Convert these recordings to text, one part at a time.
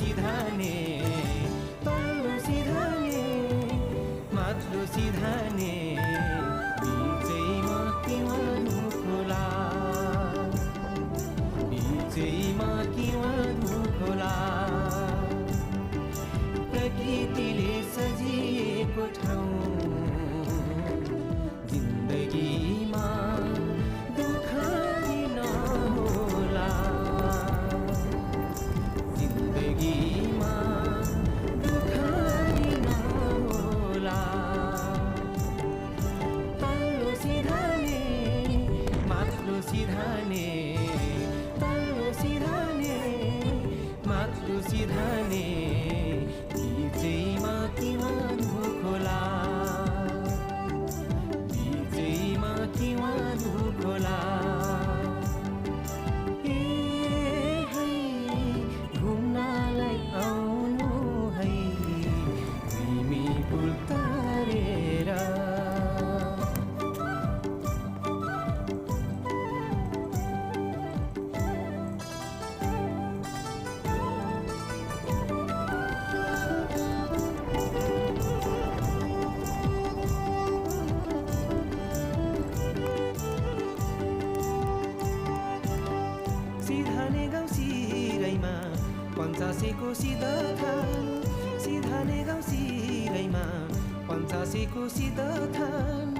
सिधाने तल्लो सिधाने माथिल्लो सिधाने बीचैमा किवानु खोला बीचैमा किवानु खोला प्रकृतिले सजिएको ठाउँ जिन्दगीमा दुःख नहोला जिन्दगीमा दुःख नहोला तल्लो सिधाने माथिल्लो सिधाने तल्लो सिधाने माथिल्लो सिधाने बीचैमा किवानु खोला बीचैमा किवानु खोला घुम्नलाई आउनु है तिमी पुल तरेर सिधाने गाउँ सिरैमा पञ्चासेको सिद्धथान सिधाने गाउँ सिरैमा पञ्चासेको सिद्धथान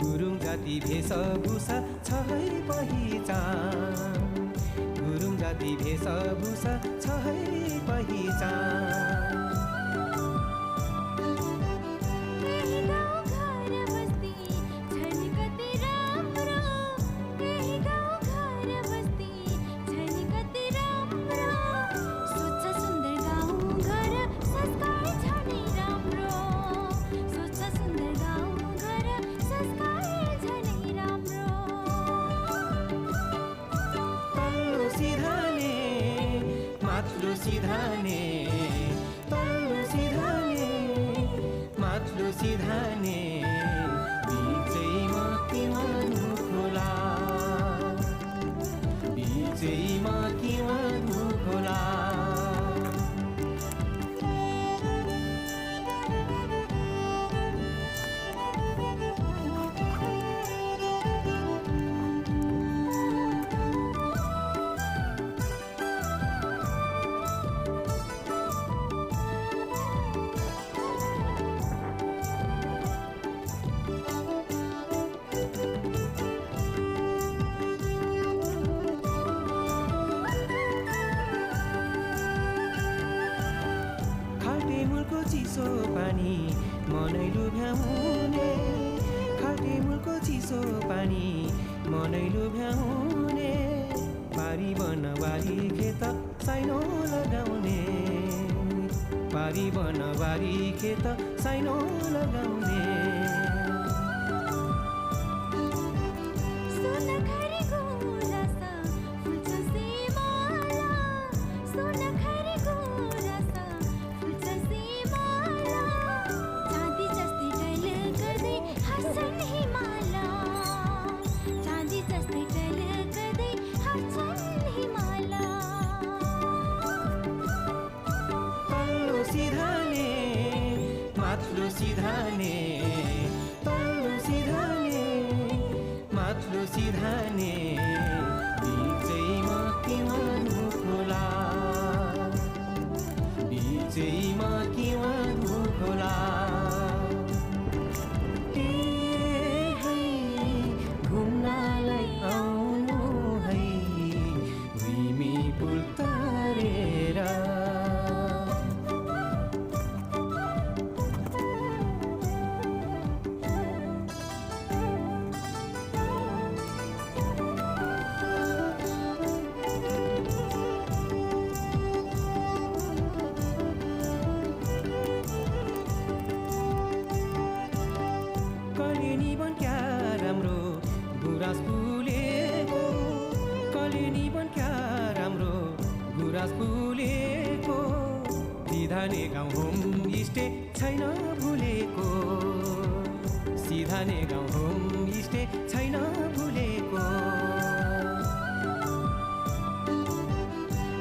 गुरुङ जाति भेषभूषा छ है पहिचान गुरुङ जाति भेषभूषा छ है पहिचान माथिल्लो सिधाने तल्लो सिधाने माथिल्लो सिधाने बीचैमा किवानु खोला बीचैमा किवानु खोला खाल्टे चिसो पानी मनै लुभ्याउने खाल्टे मुलको चिसो पानी मनै लुभ्याउने पारी बनवारी खेत साइनो लगाउने पारी बनवारी खेत साइनो लगाउने सिधाने माथिल्लो सिधाने तल्लो सिधाने माथिल्लो सिधाने बीचैमा किवानु खोला बीचैमा किवानु खोला घुम्नलाई आउनु है तिमी पुल तरेर कलेनी बन क्या राम्रो गुराँस फुलेको कलेनी बन क्या राम्रो गुराँस फुलेको सिधाने गाउँ होम स्टे छैन भुलेको सिधाने गाउँ होम स्टे छैन भुलेको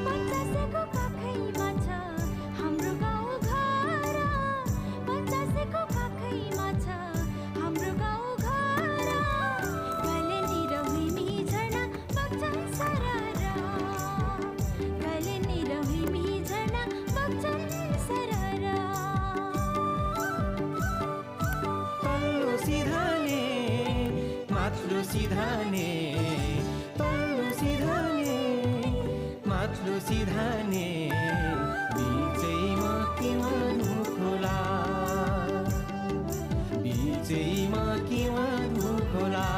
पचासेको पाखैमा छ माथ्लो सिधाने तल्लो सिधाने माथ्लो सिधाने बिचैमा किवानु खोला बिचैमा किवानु खोला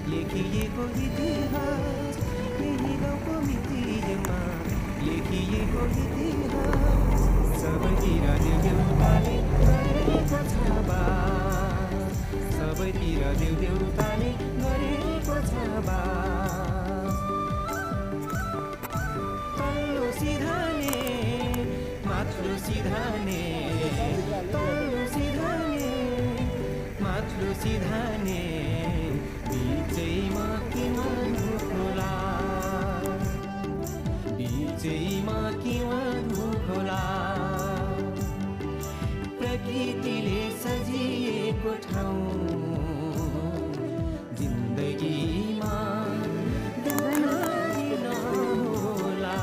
लेखिएको इतिहास यही गाउँको म्युजियममा लेखिएको इतिहास सबैतिर देउदेउताले गरेको छ बास सबैतिर देउदेउताले गरेको छ बास तल्लो सिधाने माथ्लो सिधाने तल्लो सिधाने माथ्लो सिधाने बिचैमा किवानु खोला बिचैमा किवानु खोला प्रकृतिले सजिएको ठाउँ जिन्दगीमा दुःख नहोला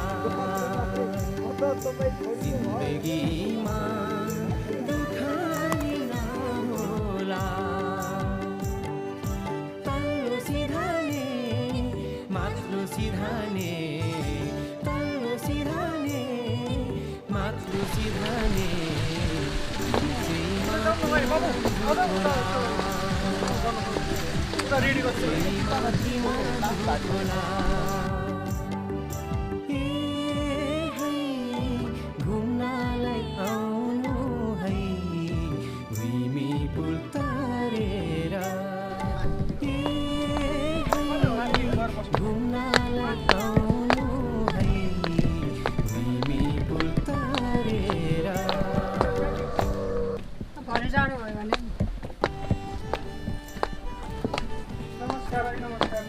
जिन्दगीमा दुःख नहोला माथ्लो सिधाने तल्लो सिधाने माथ्लो सिधाने घुम्नलाई आउनु है भुइँमी पुल तरेर घुम्नलाई आउनु है भुइँमी पुल तरेर घरै जानु भयो भने नमस्कार नमस्कार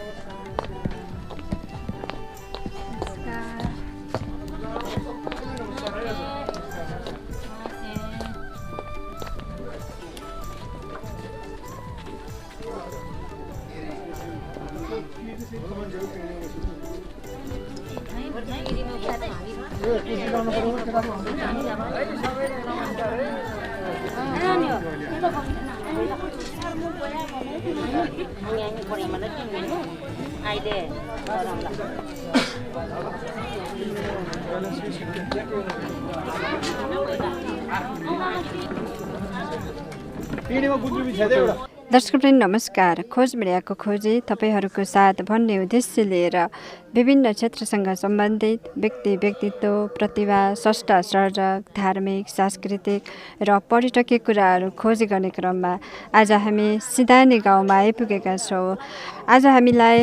दर्शकवृन्द नमस्कार। खोज मिडियाको खोजी तपाईहरूको साथ भन्ने उद्देश्य लिएर विभिन्न क्षेत्रसँग सम्बन्धित व्यक्ति व्यक्तित्व प्रतिभा स्रष्टा सर्जक धार्मिक सांस्कृतिक र पर्यटकीय कुराहरू खोजी गर्ने क्रममा आज हामी सिधाने गाउँमा आइपुगेका छौँ। आज हामीलाई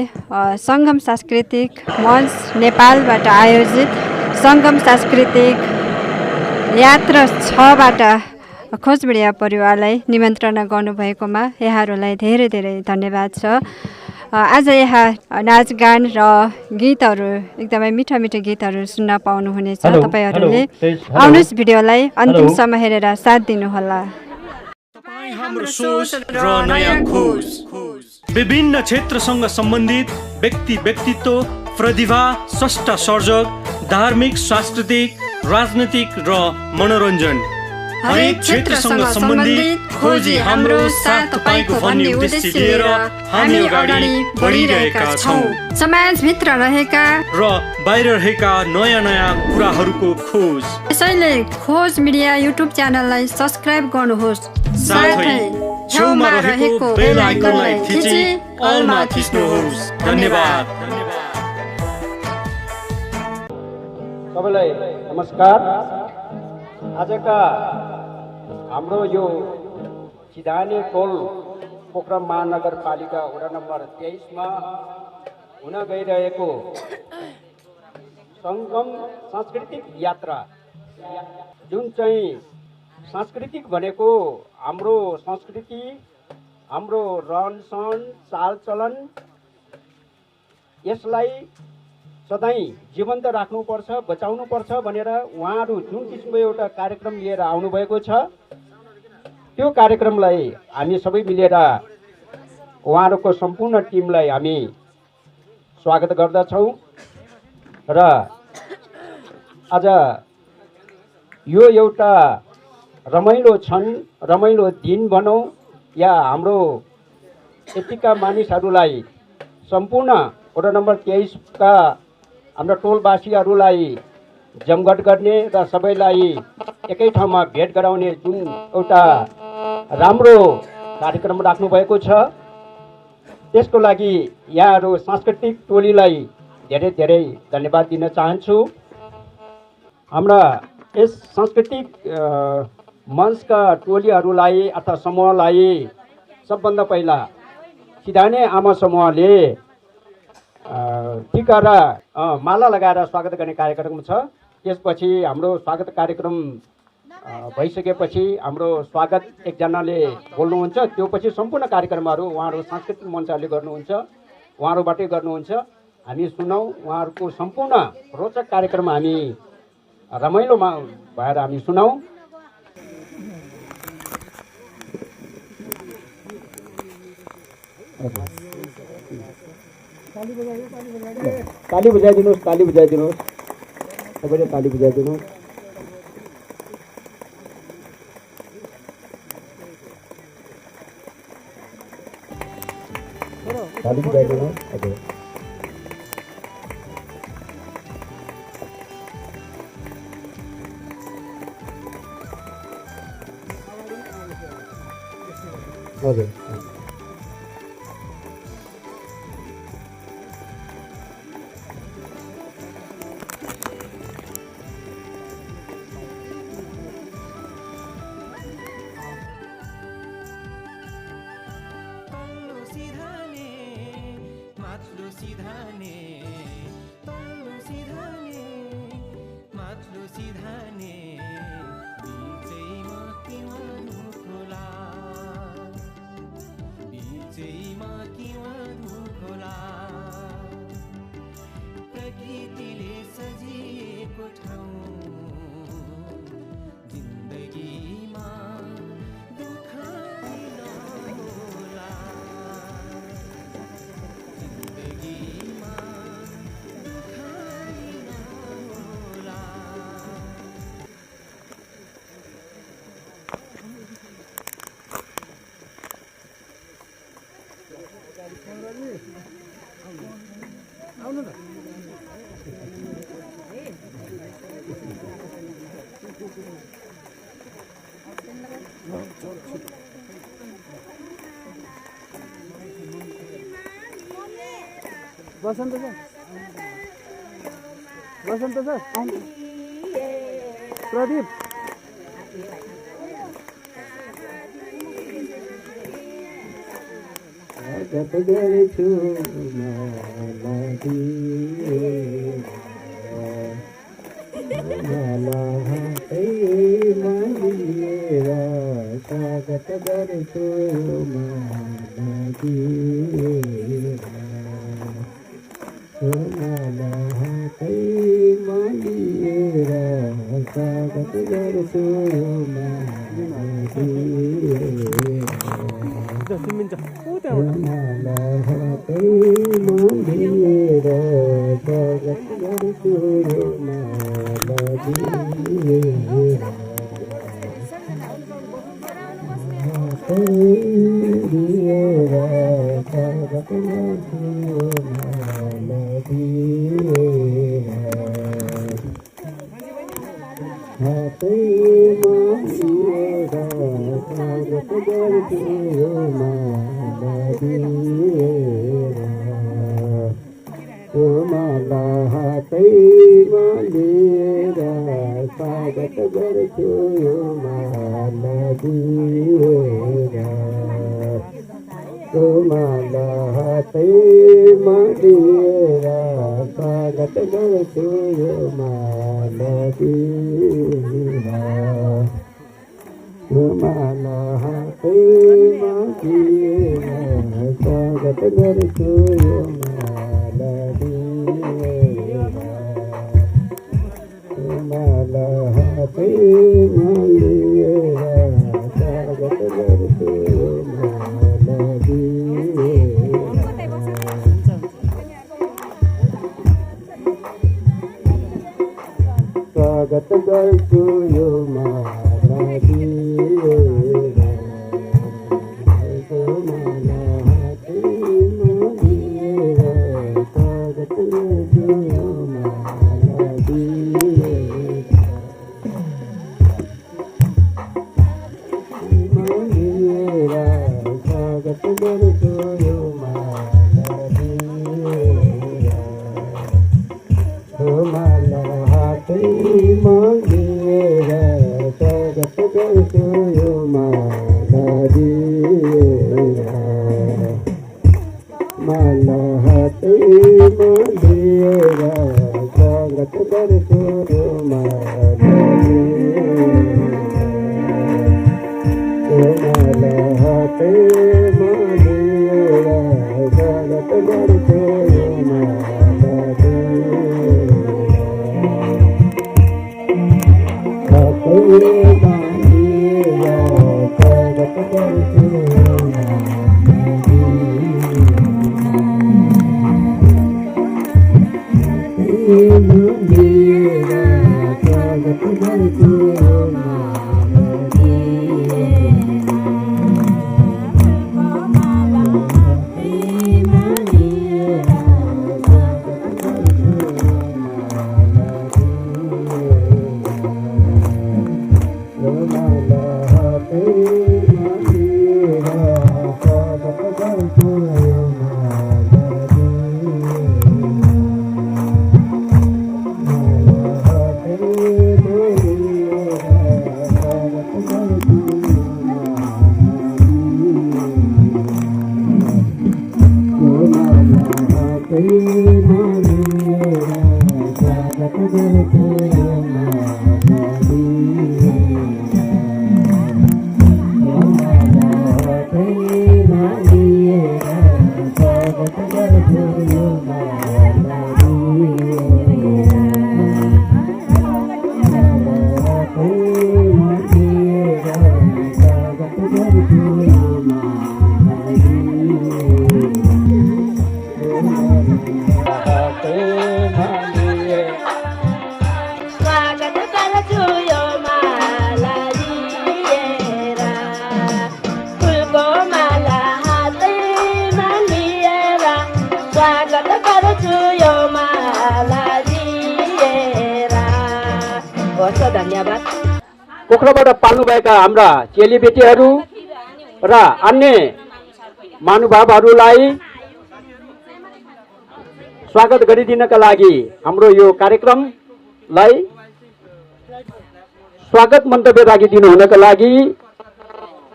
सङ्गम सांस्कृतिक मञ्च नेपालबाट आयोजित सङ्गम सांस्कृतिक यात्रा 6बाट खोज मिडिया परिवारलाई निमन्त्रणा गर्नुभएकोमा यहाँहरूलाई धेरै धेरै धन्यवाद छ। आज यहाँ नाचगान र गीतहरू एकदमै मिठा मिठा गीतहरू सुन्न पाउनुहुनेछ। तपाईहरूले आउनुहोस् भिडियोलाई अन्तिमसम्म हेरेर साथ दिनुहोला। हाम्रो सोच र नयाँ खोज विभिन्न क्षेत्रसँग सम्बन्धित व्यक्ति व्यक्तित्व प्रतिभा स्रष्टा सर्जक धार्मिक सांस्कृतिक राजनीतिक र मनोरञ्जन हरेक क्षेत्रसँग सम्बन्धित खोजी हाम्रो साथ तपाईको भन्ने उद्देश्य लिएर हामी अगाडि बढिरहेका छौँ। समाजभित्र रहेका र बाहिर रहेका नयाँ नयाँ कुराहरूको खोज। यसैले खोज मिडिया युट्युब च्यानललाई सब्स्क्राइब गर्नुहोस्। साथै छेउमा रहेको बेल आइकनलाई थिची अलमा थिच्नुहोस्। धन्यवाद। सबैलाई नमस्कार। आजका हाम्रो यो सिधाने टोल पोखरा महानगरपालिका वडा नम्बर 23 मा हुन गइरहेको सङ्गम सांस्कृतिक यात्रा जुन चाहिँ सांस्कृतिक भनेको हाम्रो संस्कृति, हाम्रो रहनसहन, चालचलन, यसलाई सधैँ जीवन्त राख्नुपर्छ, बचाउनुपर्छ भनेर उहाँहरू जुन किसिमको एउटा कार्यक्रम लिएर आउनुभएको छ, त्यो कार्यक्रमलाई हामी सबै मिलेर उहाँहरूको सम्पूर्ण टिमलाई हामी स्वागत गर्दछौँ र आज यो एउटा रमाइलो क्षण, रमाइलो दिन भनौँ या हाम्रो यतिका मानिसहरूलाई सम्पूर्ण वडा नम्बर 23 का हाम्रा टोलवासीहरूलाई जमघट गर्ने र सबैलाई एकै ठाउँमा भेट गराउने जुन एउटा राम्रो कार्यक्रम राख्नु भएको छ, त्यसको लागि यहाँहरू सांस्कृतिक टोलीलाई धेरै धेरै धन्यवाद दिन चाहन्छु। हाम्रा यस सांस्कृतिक मञ्चका टोलीहरूलाई अथवा समूहलाई सबभन्दा पहिला सिधाने आमा समूहले टिका र माला लगाएर स्वागत गर्ने कार्यक्रम छ। त्यसपछि हाम्रो स्वागत कार्यक्रम भइसकेपछि हाम्रो स्वागत एकजनाले बोल्नुहुन्छ, त्यो पछि सम्पूर्ण कार्यक्रमहरू उहाँहरू सांस्कृतिक मञ्चहरूले गर्नुहुन्छ, उहाँहरूबाटै गर्नुहुन्छ। हामी सुनौँ, उहाँहरूको सम्पूर्ण रोचक कार्यक्रम हामी रमाइलोमा भएर हामी सुनौँ। ताली बजाइदिनुहोस्, ताली बजाइदिनुहोस्, सबैले ताली बजाइदिनुहोस्। ताली बजाइदिनुहोस्। हजुर, हजुर, प्रकृतिले सजिएको ठाउँ जिन्दगीमा दुःख नहोला, जिन्दगीमा दुःख नहोला। बसन्त सर, बसन्त सर, प्रदीप स्वागत गर्छु स्वागत गर्छु स्वागत गर्छु माला हातैमा लिएर स्वागत गर्छु माला दिएर माला हातैमा दिएर स्वागत गर्छु यो माला दिएर माला हातैमा लिएर स्वागत गर्छु यो माला दिएर स्वागत गर्छु यो माला दिएर माला हातैमा लिएर स्वागत गर्छु यो माला दिएर स्वागत गर्छु यो माला दिएर माला हातैमा लिएर स्वागत गर्छु यो माला दिएर माला हातैमा लिएर स्वागत गर्छु यो माला माला हातैमा लिएर स्वागत गर्छु यो माला हातैमा लिएर स्वागत गर्छु यो धन्यवाद। पोखराबाट पाल्नुभएका हाम्रा चेलीबेटीहरू र अन्य महानुभावहरूलाई स्वागत गरिदिनका लागि हाम्रो यो कार्यक्रमलाई स्वागत मन्तव्य राखिदिनु हुनका लागि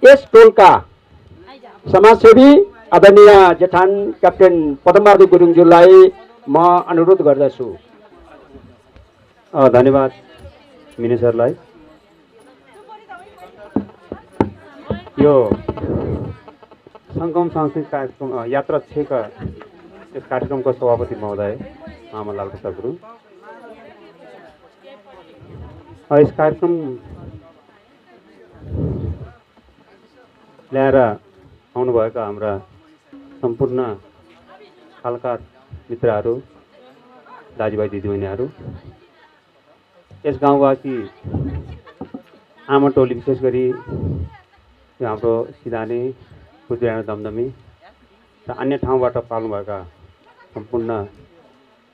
यस टोलका समाजसेवी आदरणीय जेठान क्याप्टेन पदमबहादुर गुरुङज्यूलाई म अनुरोध गर्दछु। धन्यवाद मिनी सरलाई। यो सङ्गम सांस्कृतिक कार्यक्रम यात्रा 6 का यस कार्यक्रमको सभापति महोदय मामलाल प्रसाद गुरुङ, यस कार्यक्रम ल्याएर आउनुभएका हाम्रा सम्पूर्ण खालका मित्रहरू, दाजुभाइ दिदीबहिनीहरू, यस गाउँवासी आमा टोली, विशेष गरी यो हाम्रो सिधाने, कुचबिहार, दमदमी र अन्य ठाउँबाट पाल्नुभएका सम्पूर्ण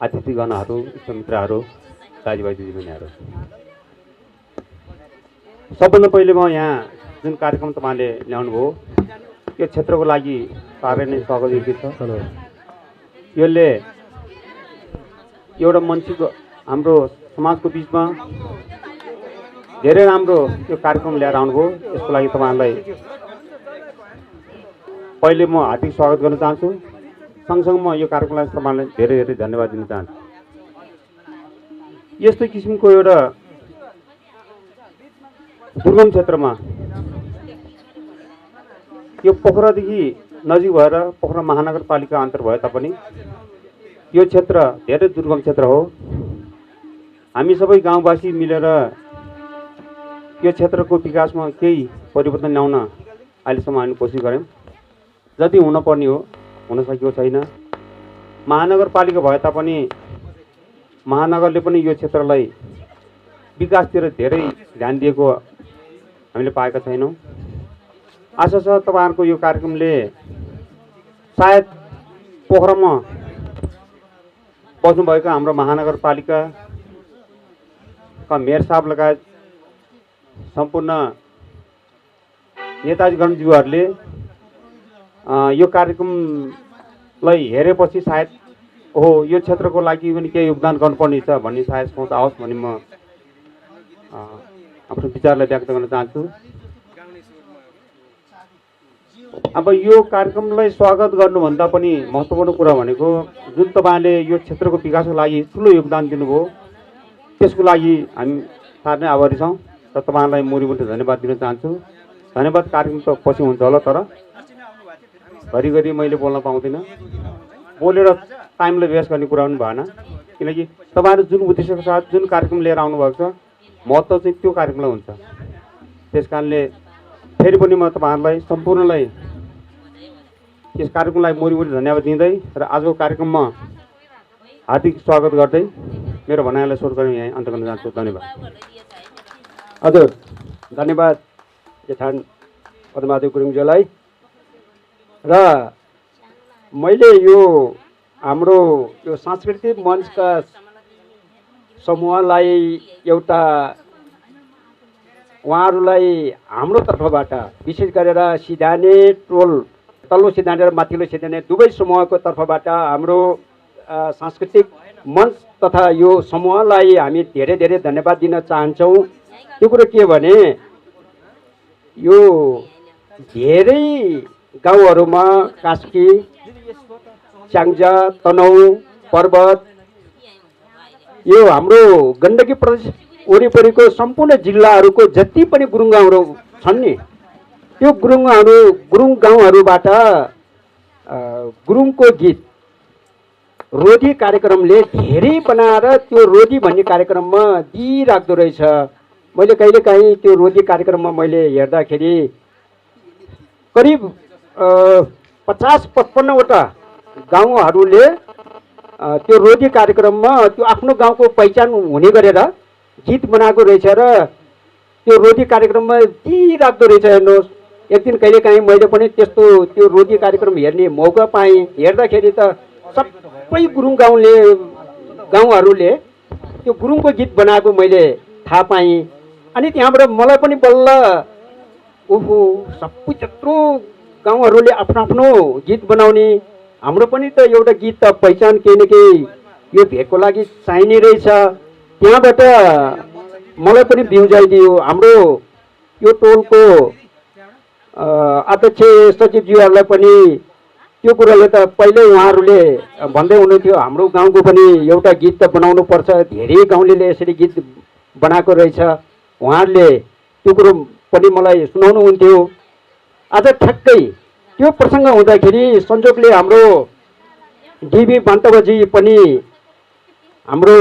अतिथिगणहरू, इष्टमित्रहरू, दाजुभाइ दिदीबहिनीहरू, सबभन्दा पहिले म यहाँ जुन कार्यक्रम तपाईँले ल्याउनुभयो यो क्षेत्रको लागि साह्रै नै स्वागत छ। यसले एउटा मान्छेको हाम्रो समाजको बिचमा धेरै राम्रो यो कार्यक्रम ल्याएर आउनुभयो। यसको लागि तपाईँहरूलाई पहिले म हार्दिक स्वागत गर्न चाहन्छु। सँगसँगै म यो कार्यक्रमलाई तपाईँलाई धेरै धेरै धन्यवाद दिन चाहन्छु। यस्तो किसिमको एउटा दुर्गम क्षेत्रमा यो पोखरादेखि नजिक भएर पोखरा महानगरपालिका अन्तर भए तापनि यो क्षेत्र धेरै दुर्गम क्षेत्र हो। हामी सबै गाउँवासी मिलेर यो क्षेत्रको विकासमा केही परिवर्तन ल्याउन अहिलेसम्म हामी कोसिस गऱ्यौँ। जति हुनुपर्ने हो हुन सकेको छैन। महानगरपालिका भए तापनि महानगरले पनि यो क्षेत्रलाई विकासतिर धेरै ध्यान दिएको हामीले पाएका छैनौँ। आशा छ तपाईँहरूको यो कार्यक्रमले सायद पोखरामा बस्नुभएका हाम्रो महानगरपालिकाका मेयर साहब लगायत सम्पूर्ण नेताजीगणज्यूहरूले यो कार्यक्रमलाई हेरेपछि सायद हो यो क्षेत्रको लागि पनि केही योगदान गर्नुपर्ने छ भन्ने सायद सोच आओस् भन्ने म आफ्नो विचारलाई व्यक्त गर्न चाहन्छु। अब यो कार्यक्रमलाई स्वागत गर्नुभन्दा पनि महत्त्वपूर्ण कुरा भनेको जुन तपाईँले यो क्षेत्रको विकासको लागि ठुलो योगदान दिनुभयो त्यसको लागि हामी साह्रै नै आभारी छौँ र तपाईँलाई मुरीमुरी धन्यवाद दिन चाहन्छु। धन्यवाद। कार्यक्रम त पछि हुन्छ होला, तर घरिघरि मैले बोल्न पाउँदिनँ। बोलेर टाइमलाई वेस्ट गर्ने कुरा पनि भएन, किनकि तपाईँहरू जुन उद्देश्यको साथ जुन कार्यक्रम लिएर आउनुभएको छ महत्त्व चाहिँ त्यो कार्यक्रमलाई हुन्छ। त्यस कारणले फेरि पनि म तपाईँहरूलाई सम्पूर्णलाई यस कार्यक्रमलाई मुरीमुरी धन्यवाद दिँदै र आजको कार्यक्रममा हार्दिक स्वागत गर्दै मेरो भनाइलाई सोध गर्न यहाँ अन्त गर्न चाहन्छु। धन्यवाद। हजुर धन्यवाद जेठान पद्मबहादुर गुरुङज्यूलाई। र मैले यो हाम्रो यो सांस्कृतिक मञ्चका समूहलाई एउटा उहाँहरूलाई हाम्रो तर्फबाट विशेष गरेर सिधाने टोल तल्लो सिधाने र माथिल्लो सिधाने दुवै समूहको तर्फबाट हाम्रो सांस्कृतिक मञ्च तथा यो समूहलाई हामी धेरै धेरै धन्यवाद दिन चाहन्छौँ। त्यो कुरो के भने यो धेरै गाउँहरूमा कास्की, च्याङ्जा, तनहुँ, पर्वत यो हाम्रो गण्डकी प्रदेश वरिपरिको सम्पूर्ण जिल्लाहरूको जति पनि गुरुङ गाउँहरू छन् नि त्यो गुरुङ गाउँहरूबाट गुरुङको गीत रोदी कार्यक्रमले धेरै बनाएर त्यो रोदी भन्ने कार्यक्रममा दिइराख्दो रहेछ। मैले कहिलेकाहीँ त्यो रोदी कार्यक्रममा मैले हेर्दाखेरि करिब 50-55वटा गाउँहरूले त्यो रोदी कार्यक्रममा त्यो आफ्नो गाउँको पहिचान हुने गरेर गीत बनाएको रहेछ र त्यो रोदी कार्यक्रममा दिइराख्दो रहेछ। हेर्नुहोस्, एक दिन कहिलेकाहीँ मैले पनि त्यस्तो त्यो रोदी कार्यक्रम हेर्ने मौका पाएँ। हेर्दाखेरि त सबै गुरुङ गाउँहरूले त्यो गुरुङको गीत बनाएको मैले थाहा पाएँ। अनि त्यहाँबाट मलाई पनि बल्ल ओहो सबै त्यत्रो गाउँहरूले आफ्नो आफ्नो गीत बनाउने, हाम्रो पनि त एउटा गीत त पहिचान केही न केही यो भेगको लागि चाहिने रहेछ। त्यहाँबाट मलाई पनि बिउजाइदियो। हाम्रो यो टोलको अध्यक्ष सचिवज्यूहरूलाई पनि त्यो कुराले त पहिल्यै उहाँहरूले भन्दै हुनुहुन्थ्यो हाम्रो गाउँको पनि एउटा गीत त बनाउनु पर्छ, धेरै गाउँले यसरी गीत बनाएको रहेछ। उहाँहरूले त्यो कुरो पनि मलाई सुनाउनुहुन्थ्यो। आज ठ्याक्कै त्यो प्रसङ्ग हुँदाखेरि संजोगले हाम्रो डिबी बान्तवजी पनि हाम्रो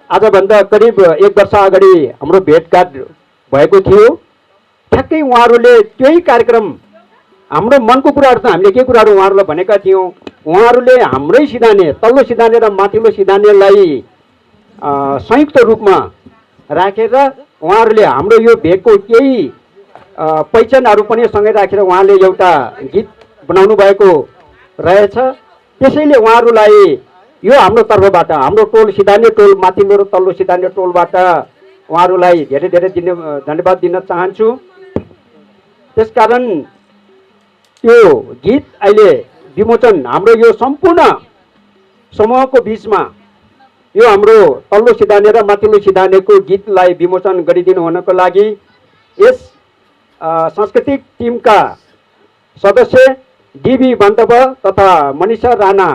आजभन्दा करिब 1 वर्ष अगाडि हाम्रो भेटघाट भएको थियो। ठ्याक्कै उहाँहरूले त्यही कार्यक्रम हाम्रो मनको कुराहरू त हामीले के कुराहरू उहाँहरूलाई भनेका थियौँ। उहाँहरूले हाम्रै सिधाने तल्लो सिधाने र माथिल्लो सिधानेलाई संयुक्त रूपमा राखेर उहाँहरूले हाम्रो यो भेगको केही पहिचानहरू पनि सँगै राखेर उहाँले एउटा गीत बनाउनु भएको रहेछ। त्यसैले उहाँहरूलाई यो हाम्रो तर्फबाट हाम्रो टोल सिधाने टोल माथिल्लो र तल्लो सिधाने टोलबाट उहाँहरूलाई धेरै धेरै धन्यवाद दिन चाहन्छु। त्यसकारण त्यो गीत अहिले विमोचन हाम्रो यो सम्पूर्ण समूहको बिचमा यो हाम्रो तल्लो सिधाने र माथिल्लो सिधानेको गीतलाई विमोचन गरिदिनु हुनको लागि यस सांस्कृतिक टिमका सदस्य डिबी बान्तव तथा मनिषा राणा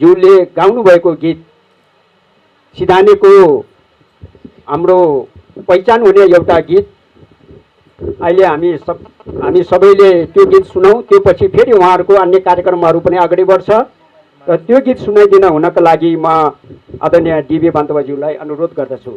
ज्यूले गाउनुभएको गीत सिधानेको हाम्रो पहिचान हुने एउटा गीत अहिले हामी सबैले त्यो गीत सुनौँ। त्यो पछि फेरि उहाँहरूको अन्य कार्यक्रमहरू पनि अगाडि बढ्छ र त्यो गीत सुनाइदिन हुनका लागि म आदरणीय डिबी बान्तवाज्यूलाई अनुरोध गर्दछु।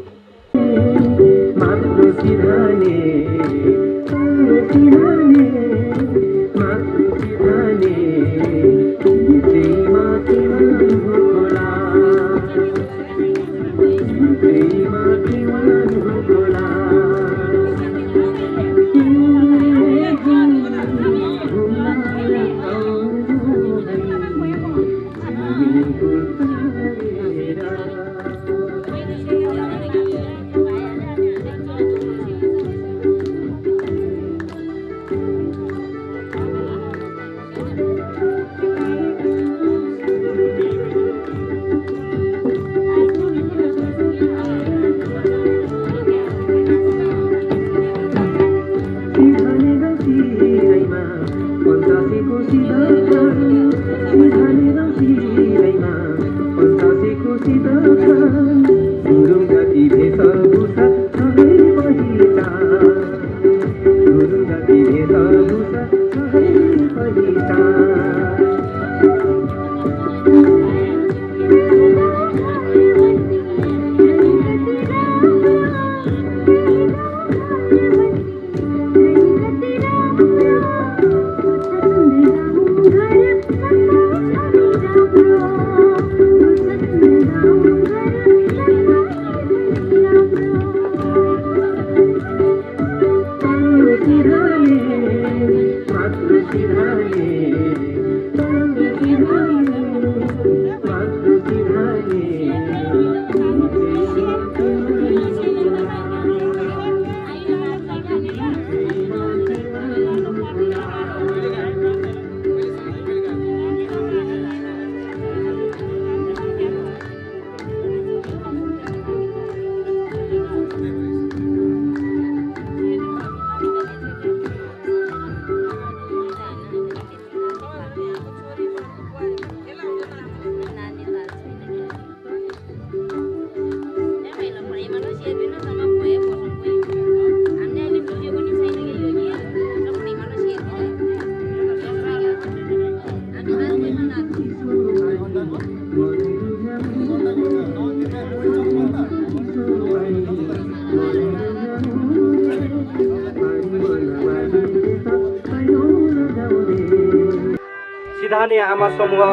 सिधाने आमा समूह,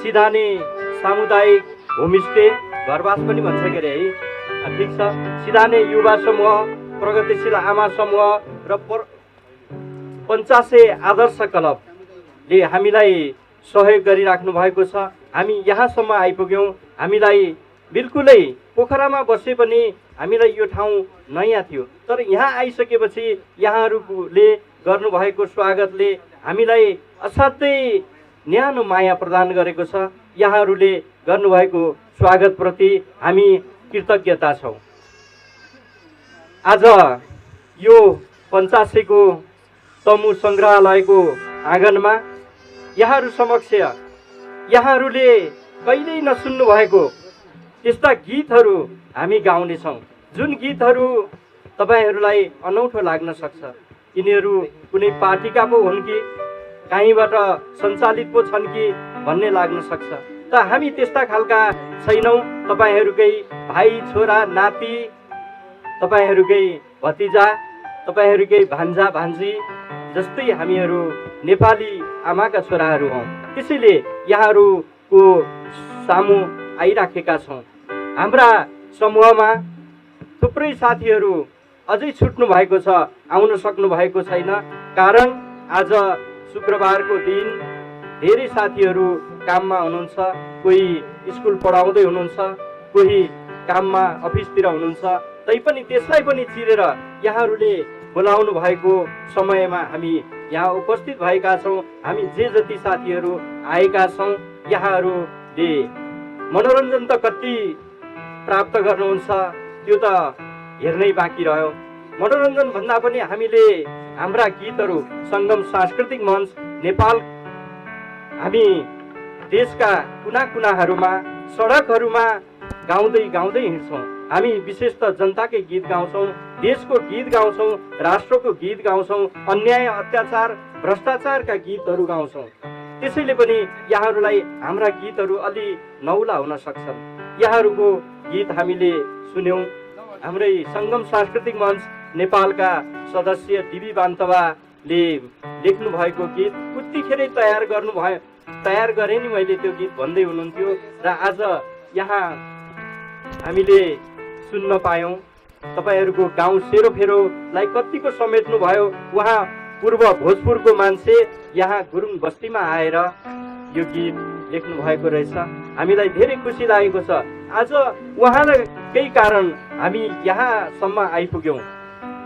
सिधाने सामुदायिक होमस्टे, घरवास पनि भन्छ के अरे है, ठिक छ। सिधाने युवा समूह, प्रगतिशील आमा समूह र 50 आदर्श क्लबले हामीलाई सहयोग गरिराख्नु भएको छ। हामी यहाँसम्म आइपुग्यौँ। हामीलाई बिल्कुलै पोखरामा बसे पनि हामीलाई यो ठाउँ नयाँ थियो, तर यहाँ आइसकेपछि यहाँहरूले गर्नुभएको स्वागतले हामीलाई असाध्यै न्यानो माया प्रदान गरेको छ। यहाँहरूले गर्नुभएको स्वागतप्रति हामी कृतज्ञता छौँ। आज यो 85को तमु सङ्ग्रहालयको आँगनमा यहाँहरू समक्ष यहाँहरूले कहिल्यै नसुन्नु भएको त्यस्ता गीतहरू हामी गाउनेछौँ, जुन गीतहरू तपाईँहरूलाई अनौठो लाग्न सक्छ। यिनीहरू कुनै पार्टीका पो हुन् कि कहीँबाट सञ्चालित पो छन् कि भन्ने लाग्न सक्छ, त हामी त्यस्ता खालका छैनौँ। तपाईँहरूकै भाइ छोरा नाति, तपाईँहरूकै भतिजा, तपाईँहरूकै भान्जा भान्जी जस्तै हामीहरू नेपाली आमाका छोराहरू हौँ। त्यसैले यहाँहरूको सामु आइराखेका छौँ। हाम्रा समूहमा थुप्रै साथीहरू अझै छुट्नु भएको छ, आउन सक्नु भएको छैन। कारण आज शुक्रबारको दिन धेरै साथीहरू काममा हुनुहुन्छ, कोही स्कुल पढाउँदै हुनुहुन्छ, कोही काममा अफिसतिर हुनुहुन्छ। तैपनि त्यसलाई पनि चिरेर यहाँहरूले बोलाउनु भएको समयमा हामी यहाँ उपस्थित भएका छौँ। हामी जे जति साथीहरू आएका छौँ, यहाँहरूले मनोरञ्जन त कति प्राप्त गर्नुहुन्छ त्यो त हेर्नै बाँकी रह्यो। मनोरञ्जन भन्दा पनि हामीले हाम्रा गीतहरू सङ्गम सांस्कृतिक मञ्च नेपाल, हामी देशका कुना कुनाहरूमा सडकहरूमा गाउँदै गाउँदै हिँड्छौँ। हामी विशेष त जनताकै गीत गाउँछौँ, देशको गीत गाउँछौँ, राष्ट्रको गीत गाउँछौँ, अन्याय अत्याचार भ्रष्टाचारका गीतहरू गाउँछौँ। त्यसैले पनि यहाँहरूलाई हाम्रा गीतहरू अलि नौला हुन सक्छन्। यहाँहरूको गीत हामीले सुन्यौँ। हाम्रै सङ्गम सांस्कृतिक मञ्च नेपालका सदस्य दिबी बान्तवाले लेख्नु भएको गीत उतिखेरै तयार गरेँ नि मैले त्यो गीत भन्दै हुनुहुन्थ्यो र आज यहाँ हामीले सुन्न पायौँ। तपाईँहरूको गाउँ सेरोफेरोलाई कतिको समेट्नु भयो। उहाँ पूर्व भोजपुरको मान्छे यहाँ गुरुङ बस्तीमा आएर यो गीत लेख्नु भएको रहेछ। हामीलाई धेरै खुसी लागेको छ। आज उहाँकै कारण हामी यहाँसम्म आइपुग्यौँ।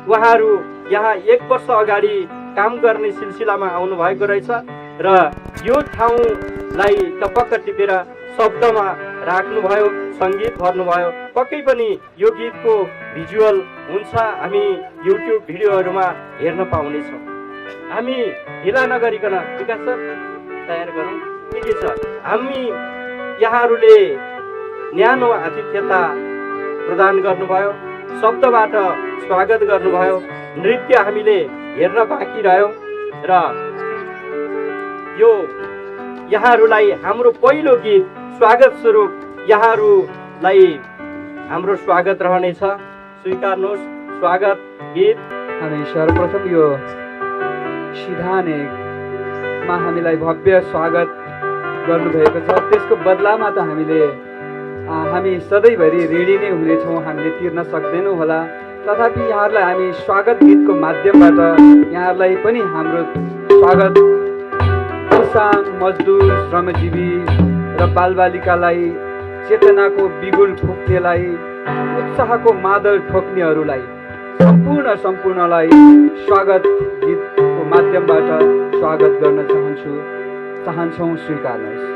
उहाँहरू यहाँ 1 वर्ष अगाडि काम गर्ने सिलसिलामा आउनु भएको रहेछ र यो ठाउँलाई टपक्क टिपेर शब्दमा राख्नुभयो, सङ्गीत भर्नुभयो। पक्कै पनि यो गीतको भिजुअल हुन्छ, हामी युट्युब भिडियोहरूमा हेर्न पाउनेछौँ। हामी ढिला नगरिकन विकास सर तयार गरौँ। के छ हामी यहाँहरूले न्यानो आतिथ्यता प्रदान गर्नुभयो, शब्दबाट स्वागत गर्नुभयो, नृत्य हामीले हेर्न बाँकी रह्यौँ र यो यहाँहरूलाई हाम्रो पहिलो गीत स्वागत स्वरूप यहाँहरूलाई हाम्रो स्वागत रहनेछ। स्वीकार्नुहोस् स्वागत गीत। हामी सर्वप्रथम यो सिधानेमा हामीलाई भव्य स्वागत गर्नुभएको छ। त्यसको बदलामा त हामी सधैँभरि ऋणी नै हुनेछौँ, हामीले तिर्न सक्दैनौँ होला। तथापि यहाँहरूलाई हामी स्वागत गीतको माध्यमबाट यहाँहरूलाई पनि हाम्रो स्वागत, किसान, मजदुर, श्रमजीवी र बालबालिकालाई, चेतनाको बिगुल फुक्नेलाई, उत्साहको मादल ठोक्नेहरूलाई सम्पूर्णलाई स्वागत गीतको माध्यमबाट स्वागत गर्न चाहन्छौँ। स्वीकार्नुहोस्।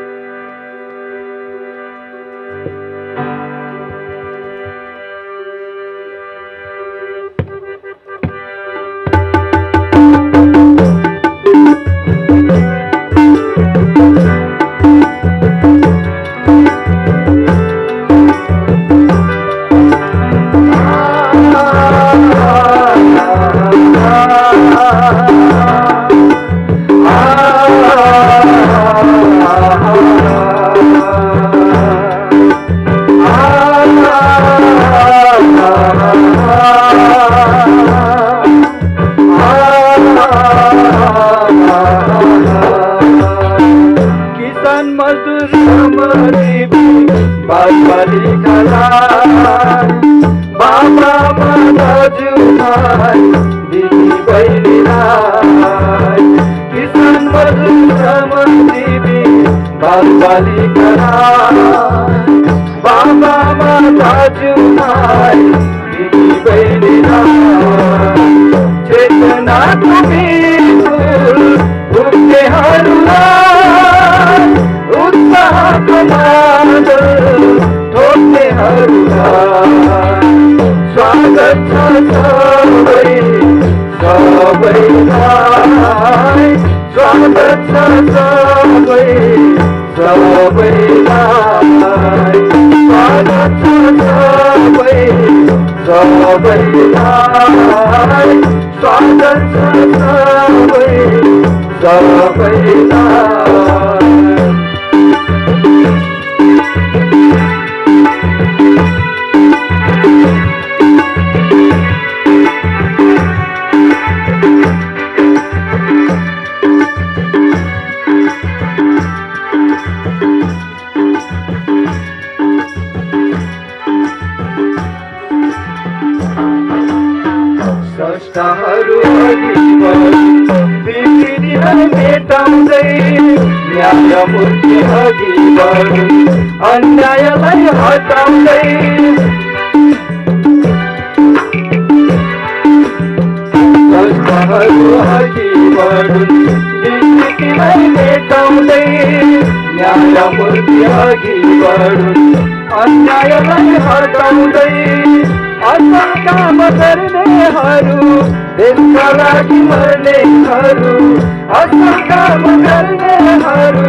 अन्यायलाई हटाउँदै संस्थाहरू अघि बढुन्, विकृतिलाई मेटाउँदै न्यायमूर्ति अघि बढुन्, अन्यायलाई हटाउँदै असल काम गर्नेहरू, देशका लागि मर्नेहरू, असल काम गर्नेहरू,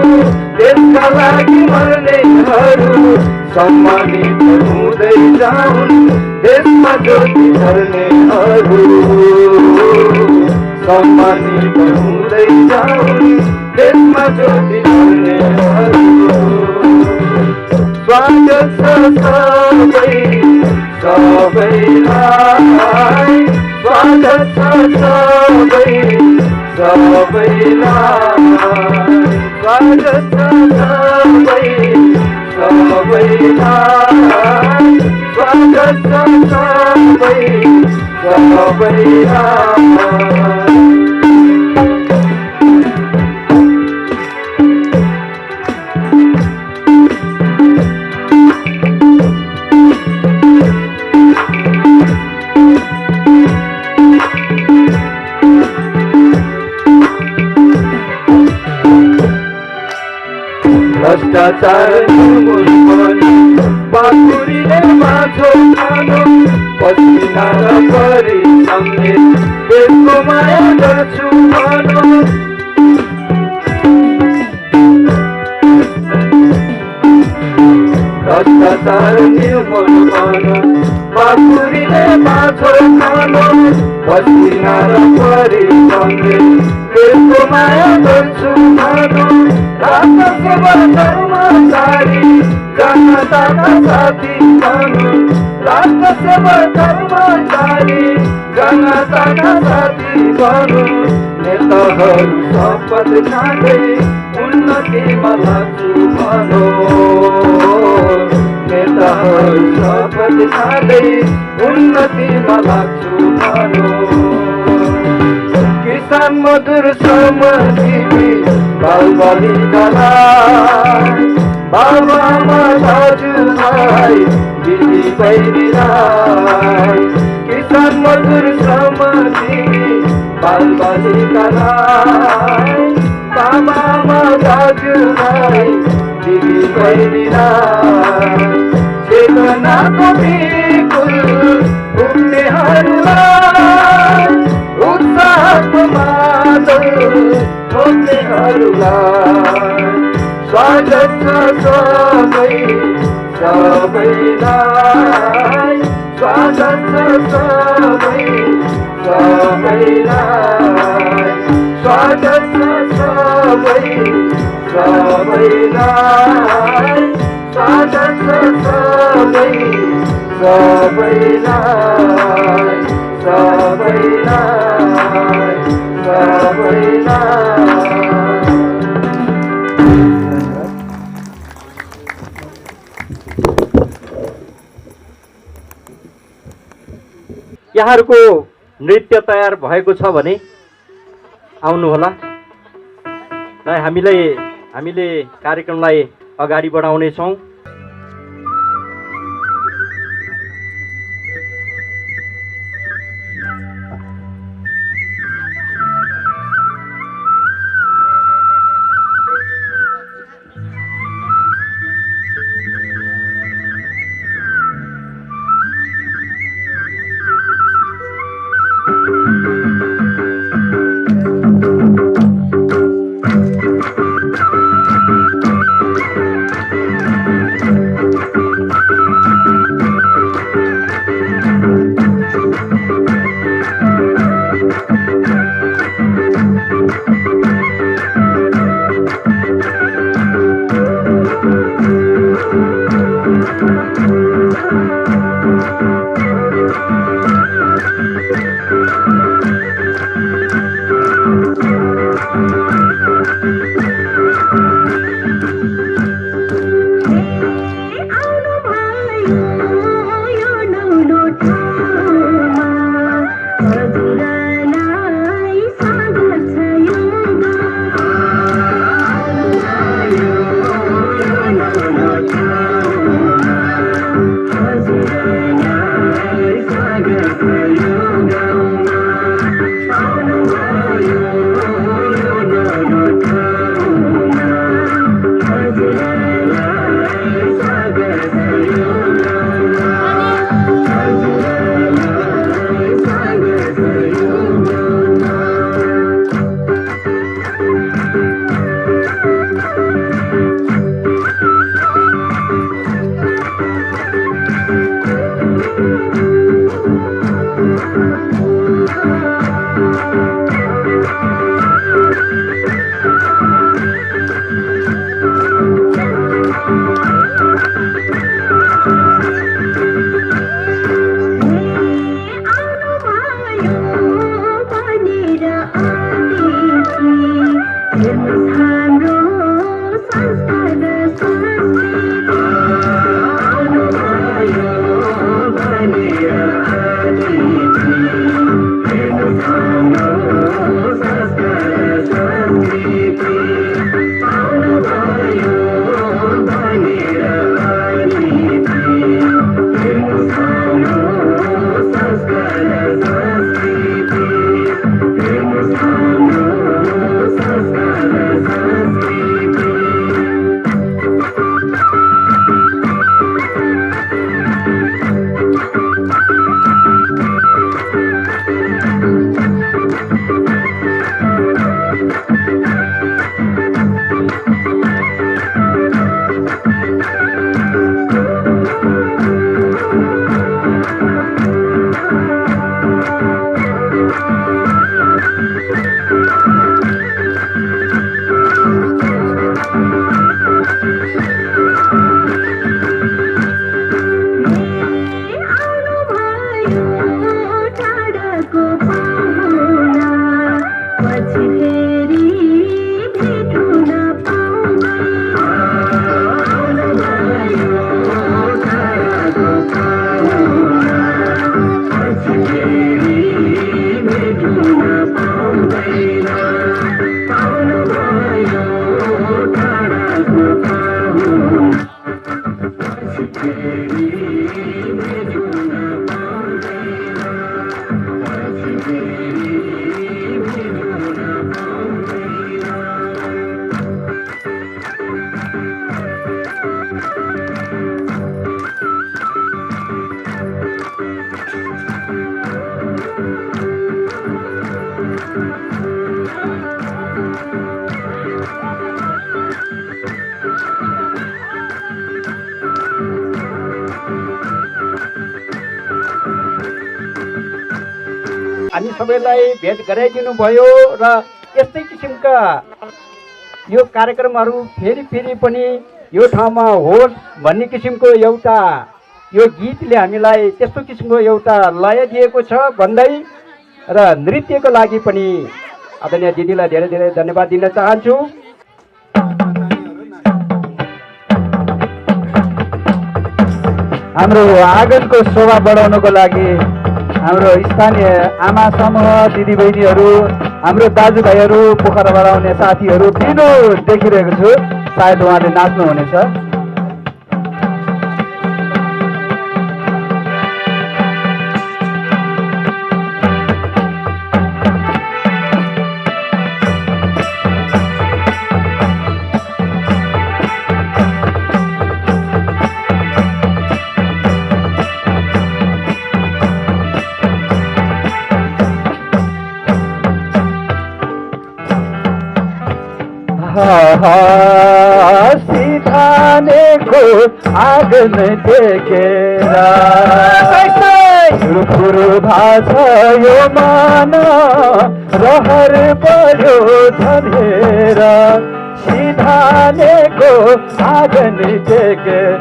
देशका लागि मर्नेहरू सम्मानित हुँदै जाउन् देशमा ज्योति धर्नेहरू सम्मानित हुँदै जाउन् देशमा ज्योति धर्नेहरू स्वागत छ सबै सबैलाई स्वागत छ सबै सबैलाई स्वागत छ सबै सबैलाई स्वागत छ सबै सबैलाई भ्रष्टाचार निर्मूल पाखुरीले माछो खानु पसिना र परिश्रमले देशको माया गर्छु भनु भ्रष्टाचार निर्मूल गर्नु पाखुरीले माछो खानु पसिना र परिश्रमले देशको माया गर्छु भनु राष्ट्र सेवा कर्मचारी जनताका साथी बनु राष्ट्र सेवा कर्मचारी जनताका साथी बनु नेताहरू शपथ खाँदै उन्नतिमा लाग्छु भनो नेताहरू शपथ खाँदै उन्नतिमा लाग्छु भनो किसान मजदुर श्रमजीवी बालबालिकालाई बाबुआमा दाजुभाइ दिदी बहिनीलाई किसान मजदुर श्रमजीवी बालबालिकालाई बाबाआमा दाजुभाइ दिदी बहिनीलाई चेतनाको बिल्कुल पुग्नेहरूलाई उत्साहको मादल ठोक्नेहरूलाई स्वागत छ सबै सबैलाई स्वागत छ सबै सबैलाई स्वागत छ सबै सबैलाई स्वागत छ सबै सबैलाई सबैलाई सबैलाई यहाँहरूको नृत्य तयार भएको छ भने आउनुहोला र हामीले कार्यक्रमलाई अगाडि बढाउनेछौँ। हामी सबैलाई भेट गराइदिनु भयो र यस्तै किसिमका यो कार्यक्रमहरू फेरि फेरि पनि यो ठाउँमा होस् भन्ने किसिमको एउटा यो गीतले हामीलाई त्यस्तो किसिमको एउटा लय दिएको छ भन्दै र नृत्यको लागि पनि आदरणीय दिदीलाई धेरै धेरै धन्यवाद दिन चाहन्छु। हाम्रो आँगनको शोभा बढाउनको लागि हाम्रो स्थानीय आमा समूह दिदीबहिनीहरू हाम्रो दाजुभाइहरू पोखराबाट आउने साथीहरू पिनो देखिरहेको छु, सायद उहाँले नाच्नुहुनेछ। सिधानेको आगन देखेर फुरफुर भाछ यो मन रहर पर्यो झरेर सिधानेको आगन देखेर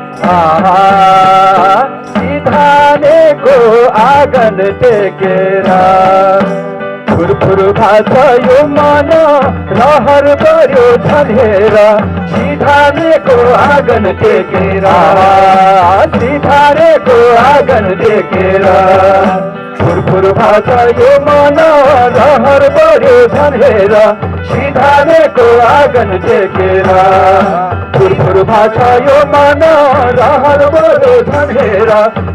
सिधानेको आगन देखेर फुरफुर भाछ यो मन रहर पर्यो झरेर सिधारेको आँगन टेकेर सिधारेको आँगन टेकेर फुरफुर भाछ यो मन रहर पर्यो झरेर सिधारेको आँगन टेकेर फुरफुर भाछ यो मन रहर पर्यो झरेर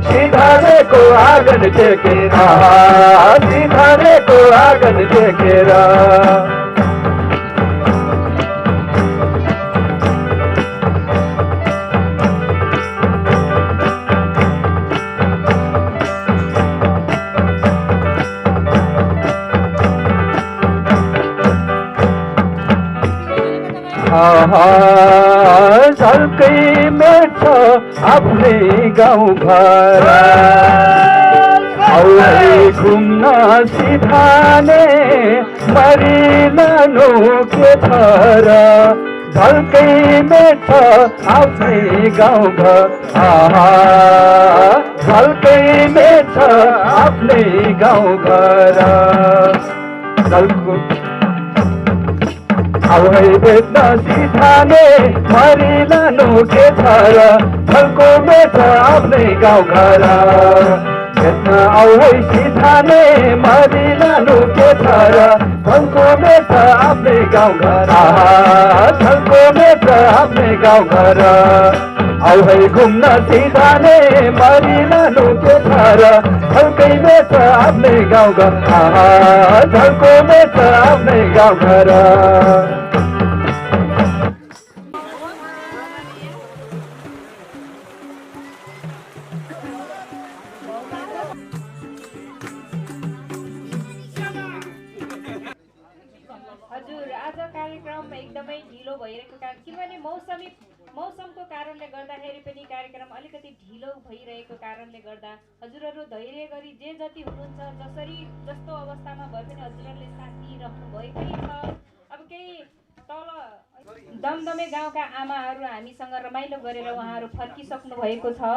सिधारेको आँगन टेकेर सिधारेको आँगन टेकेर झल्कै मेट्छ आफ्नै गाउँ घर औ घुम्न सिधाने मरिलानु के छ र झल्कै मेट्छ आफ्नै गाउँ घर झल्कै मेट्छ आफ्नै गाउँ घर औै बेच्न सिधाने मरिलानु के छ र झल्को मेट्छ आफ्नै गाउँ घर बेच्न औै सिधाने मरिलानु के छ र झल्को मेट्छ आफ्नै गाउँ घर झल्को मेट्छ आफ्नै गाउँ घर औै घुम्न सिधाने मरिलानु के छ र झल्कै मेट्छ आफ्नै गाउँ घर झल्को मेट्छ आफ्नै गाउँ घर एकदमै ढिलो भइरहेको कारण किनभने मौसमको कारणले गर्दाखेरि पनि कार्यक्रम अलिकति ढिलो भइरहेको कारणले गर्दा हजुरहरू धैर्य गरी जे जति हुनुहुन्छ जसरी जस्तो अवस्थामा भए पनि हजुरहरूले साथ दिइरहनु भएकै छ। अब केही तल दमदमे गाउँका आमाहरू हामीसँग रमाइलो गरेर उहाँहरू फर्किसक्नु भएको छ।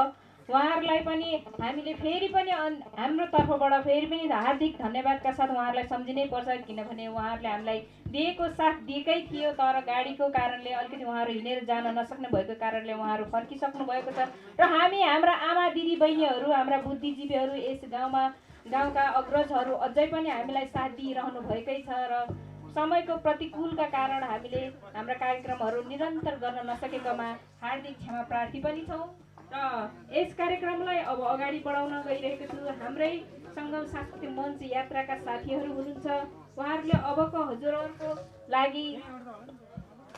उहाँहरूलाई पनि हामीले फेरि पनि हाम्रो तर्फबाट फेरि पनि हार्दिक धन्यवादका साथ उहाँहरूलाई सम्झिनै पर्छ, किनभने उहाँहरूले हामीलाई दिएको साथ दिएकै थियो, तर गाडीको कारणले अलिकति उहाँहरू हिँडेर जान नसक्ने भएको कारणले उहाँहरू फर्किसक्नु भएको छ। र हामी हाम्रा आमा दिदी बहिनीहरू हाम्रा बुद्धिजीवीहरू यस गाउँका अग्रजहरू अझै पनि हामीलाई साथ दिइरहनु भएकै छ र समयको प्रतिकूलका कारण हामीले हाम्रा कार्यक्रमहरू निरन्तर गर्न नसकेकोमा हार्दिक क्षमा प्रार्थी पनि छौँ। र यस कार्यक्रमलाई अब अगाडि बढाउन गइरहेको छु। हाम्रै सङ्गम सांस्कृतिक मञ्च यात्राका साथीहरू हुनुहुन्छ। उहाँहरूले अबको हजुरहरूको लागि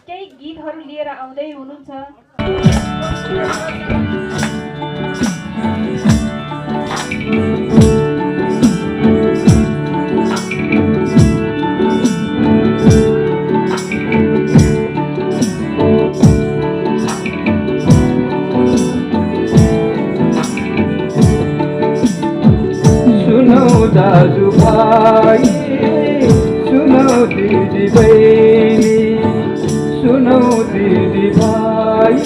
केही गीतहरू लिएर आउँदै हुनुहुन्छ। दाजु भाइ सुनौ दिदी बहिनी सुनौ दिदी भाइ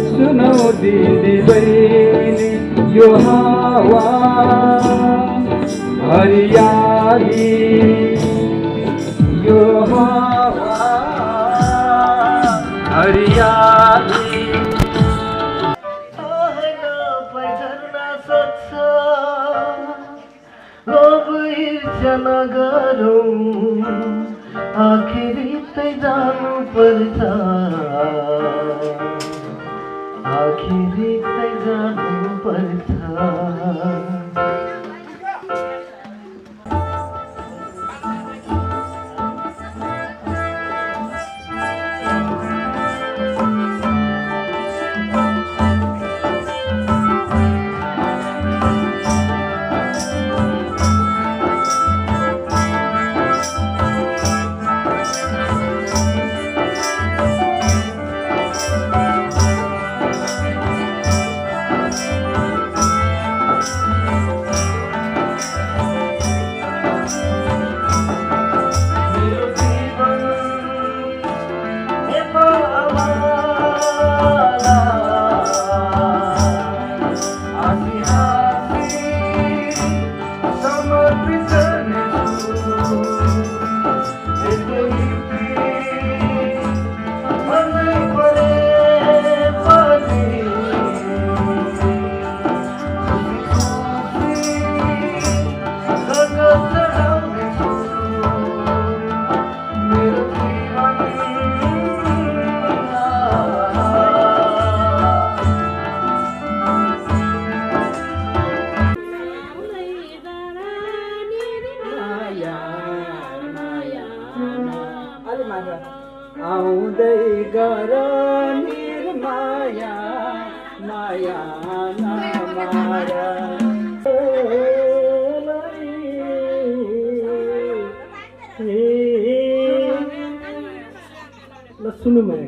सुनौ दिदी बहिनी यो हावा हरियाली यो हावा हरियाली नगरौँ आखिरी तै जानु पर्छ आखिरी तै जानु पर्छ आउँदै गर निर्माया माया नमार ल सुन्नु मैले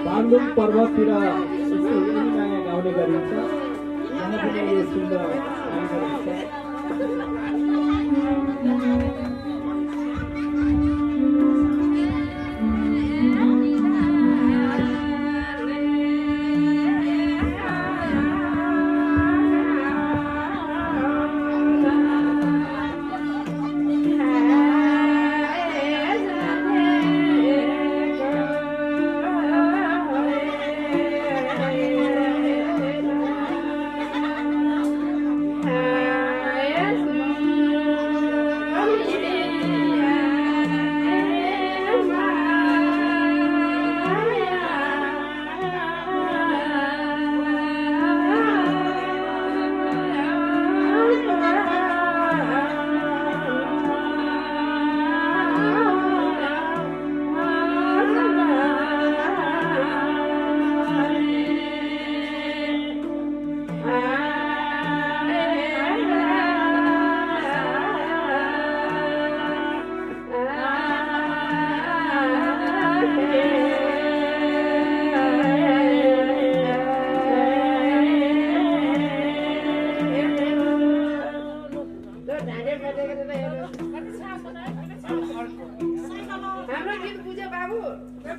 बागलुङ पर्वततिर यस्तो नयाँ गाउने गरिन्छ यहाँ पनि यो सुन्दर काम गरिन्छ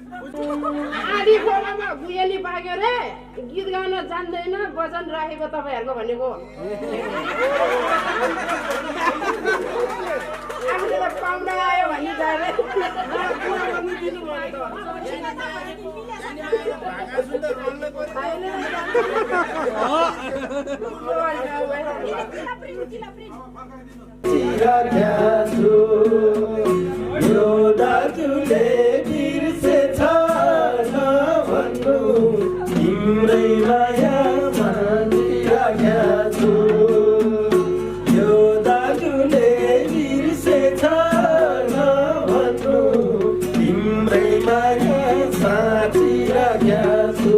आधी खोलामा गुएली पाक्यो रे गीत गाउन जान्दैन वचन राखेको तपाईँहरूको भनेको आफूले त पाउडा आयो भन्ने जाने यो दाजुले बिर्सेछ नभन्नु तिम्रै माया मानिराख्या छु यो दाजुले बिर्सेछ नभन्नु तिम्रै माया साँचिराख्या छु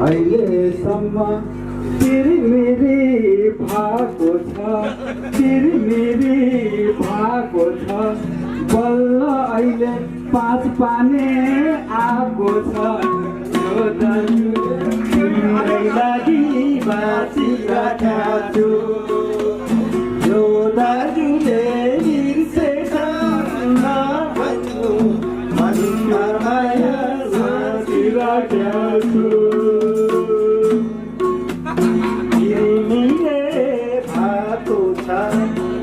अहिलेसम्म तिरमिरी भएको छ बल्ल अहिले 5 पाने आएको छ यो दाजु तिम्रै लागि बाँचिराख्या छु यो दाजुले बिर्सेछ नभन्नु मनमा माया साँचिराख्या छु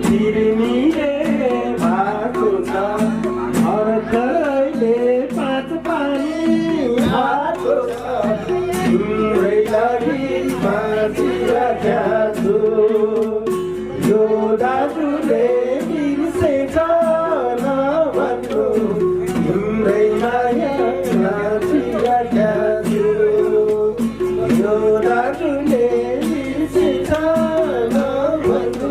तिरमिरे भएको छ अर्कैले 5 पानी भएको छ तिम्रै लागि बाँचिराख्या छु यो दाजुले बिर्सेछ नभन्नु तिम्रै माया साँचिराख्या छु यो दाजुले बिर्सेछ नभन्नु